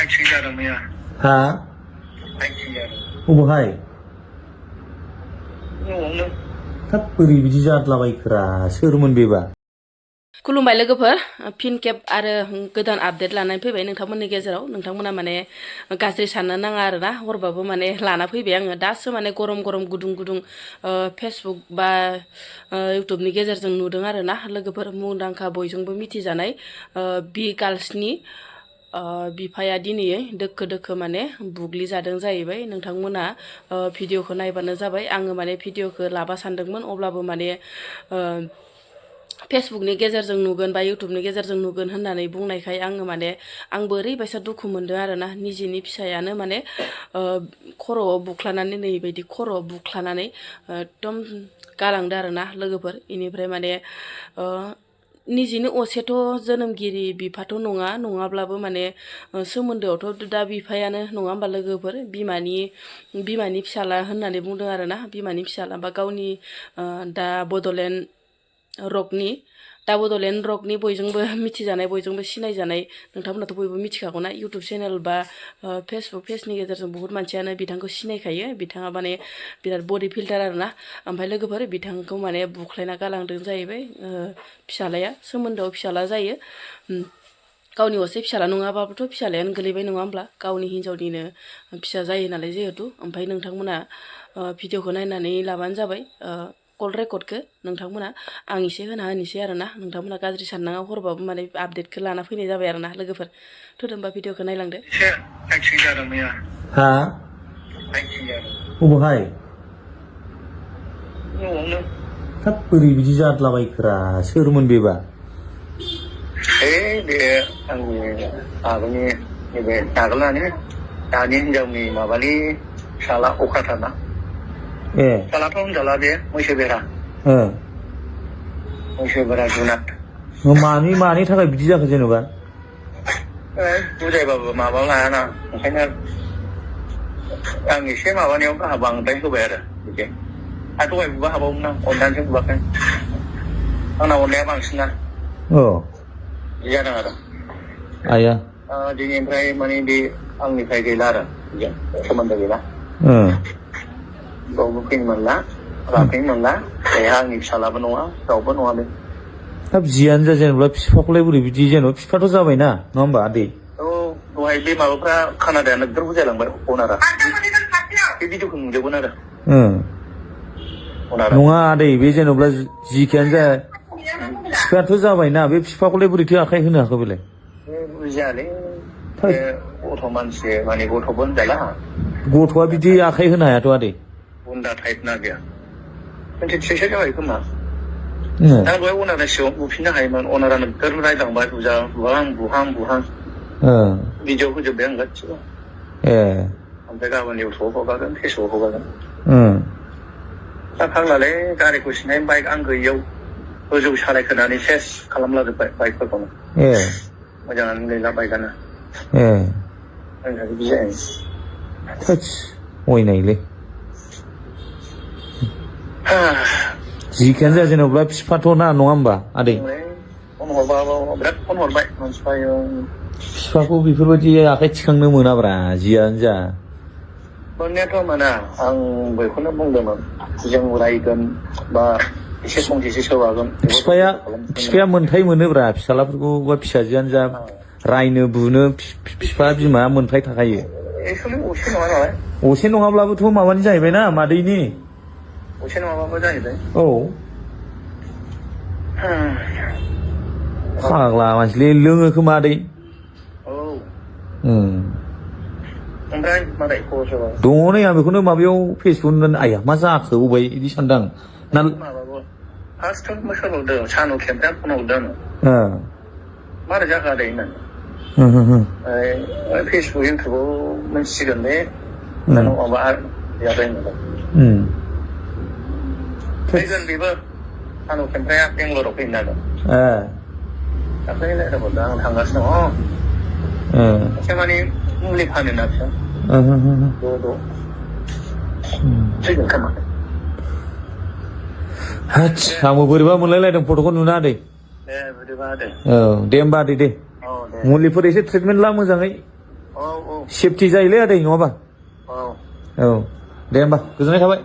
accident जादों मैया हा एक्सिडेन्ट जादों अबहाय न'आवनो थाब बोरै बिदि जादलाबायखोरा सोरमोन बेबा खुलुमबाय लोगोफोर फिन खेब आरो गोदान आपडेट लानानै फैबाय नोंथांमोननि गेजेराव नोंथांमोना माने गाज्रि साननो नाङा आरोना हरबाबो माने लाना फैबाय आङो दासो माने गरम गरम गुदुं गुदुं फेसबुक बा इउटुबनि गेजेरजों नुदों आरोना लोगोफोर मुंदांखा बयजोंबो मिथिजानाय बि गार्ल्सनि बिफाया दिनै दोखो दोखो माने बुग्लिजादों जाहैबाय नोंथांमोना भिडिअखौ नायबानो जाबाय आङो माने भिडिअखौ लाबा सानदोंमोन अब्लाबो माने फेसबुकनि गेजेरजों नुगोन बा इउटुबनि गेजेरजों नुगोन होननानै बुंनायखाय आङो माने आंबो ओरैबायसा दुखु मोनदों आरोना निजेनि फिसायानो माने खर'आव बुख्लानानै नैबायदि खर'आव बुख्लानानै एकदम गालांदो आरोना लोगोफोर इनिफ्राय माने निजेनि असेथ' जोनोमगिरि बिफाथ' नङाब्लाबो माने सोमोन्दोआवथ' दा बिफायानो नङा होमबा लोगोफोर बिमानि फिसाला होननानै बुंदों आरोना बिमानि फिसाला बा गावनि दा बड'लेण्ड रकनि बयजोंबो मिथिजानाय बयजोंबो सिनायजानाय नोंथांमोनाथ' बयबो मिथिखागौ ना इउटुब चेनेल बा फेसबुक पेजनि गेजेरजों बुहुत मानसियानो बिथांखौ सिनायखायो बिथाङा माने बिराद बडि फिल्टार आरोना ओमफ्राय लोगोफोर बिथांखौ माने बुख्लायना गालांदों जाहैबाय फिसालाया सोमोन्दोआव फिसाला जायो गावनि असे फिसाला नङाबाबोथ' फिसालायानो गोलैबाय नङा होमब्ला गावनि हिन्जावनिनो फिसा जायो नालाय जिहेथु ओमफ्राय नोंथांमोना भिडिअखौ नायनानै लाबानो जाबाय कल रेकर्डखौ नोंथांमोना आं एसे होनोसै आरोना नोंथांमोना गाज्रि साननाङा हरबाबो माने आपडेटखौ लाना फैनाय जाबाय आरोना लोगोफोर थोद होमबा भिडिअखौ नायलांदो एक्सिडेन्ट जादों मैया हा एक्सिडेन्ट जादों अबहाय न'आवनो थाब बोरै बिदि जादलाबायखोरा सोरमोन बेबा बे आंनि आगोलनि नैबे आगोलनानो दानि हिनजावनि माबानि फिसाला अखाथारना फिसालाथ' होनजाला बे मैसो बेरा जुनाद मानि थाखाय बिदि जाखो जेनेबा बुजायबाबो माबा लायाना ओंखायनो आं एसे माबानायाव गाहा बांद्राय होबाय आरो बिदि आरो दहाय बुबा हाबावोमोन आं अननानैसो बुवाखै आंना अननाया बांसिनना बिदि जादों आरो आया दिनैनिफ्राय माने बे आंनिफ्राय गैला आरो बिजों सोमोन्दो गैला बावबो फैनो मोनला लाफैनो मोनला आंनि फिसालाबो नङा रावबो नङा बे हाब जियानो जा जेनेबा बिफाखौलाय बोरै बिदि जेनेबा बिफाथ' जाबायना नङा होमबा आदै दहाय बे माबाफ्रा खानादाया नोगोर बुजायलांबाय अनारा बे भिडिअखौ नुदोंमोन आरो नङा आदै बे जेनेबा जिखियानो जा बिफायाथ' जाबायना बे बिफाखौलाय बोरैथो आखाइ होनो हाखो बेलाय बुजियालै गथ' मानसि माने गथ'बो होनजाला गथ'आ बिदि आखाइ होनो हायाथ' आदै गुन्दा टाइप ना गैया 23 जाबाय खोमा दा दहाय अनारनि सिगाङाव बुफिननो हायोमोन अनारा नोगोर रायलांबाय बुहां भिडिअ होजोब्बाय आं गासिबो ओमफ्राय गाबोन इउटुबाव हगारगोन फेसबुकाव हगारगोन दा फाग्लालै गारिखौ सिनाय बाइक आं गैयियाव गोजौ सालायखोनानै सेस खालामलाजोब्बाय बाइकफोरखौनो मोजाङानो गैला बाइकआनो बिदि जायो अयनायलै जिखियानो जा जेनेबा बिफाथ' ना नङा होमबा आदै फन हरबाबो बिराद फन हरबाय मानसिफ्रा बिफाखौ बेफोरबायदि आखाइ थिखांनो मोनाब्रा जियानो जा मोननायाथ' मोना आं बेखौनो बुंदोंमोन जों रायगोन बा एसे संख्रिसो सोबागोन बिफाया मोन्थाय मोनोब्रा फिसालाफोरखौ बा फिसाजोआनो जा रायनो बुनो बिफा बिमा मोन्थाय थाखायो असे नङा नालाय असे नङाब्लाबोथ' माबानि जाहैबायना मादैनि असे नङाबाबो जाहैबाय फाग्ला मानसिलै लोङो खोमा आदै ओमफ्राय मारै खबर सबर दङ नै आं बेखौनो माबायाव फेसबुक आया मा जाखो अबाय बिदि सानदां माबाबो फार्स्ट सोंहरदों सानु खेमफ्रा फन हरदों मारै जाखो आदै होननानै फेसबुक इउटुबाव मोनसिगोन बे माबा जाबाय फैगोन बेबो सानु खेमफ्राया बेंगलराव फैनो नागिरदों दाख्लै रायज्लायहरदों आं थांगासिनो दङ एसे माने मुलि फानो ना बिसोर फैगोन खोमा आंबो बोरैबा मोनलायलायदों फट'खौ नुना आदै दे बिदिबा दे दे होमबा आदै दे मुलिफोर एसे ट्रिटमेन्ट ला मोजाङै सेफटि जायोलै आदै नङाबा औ दे होमबा गोजोननाय थाबाय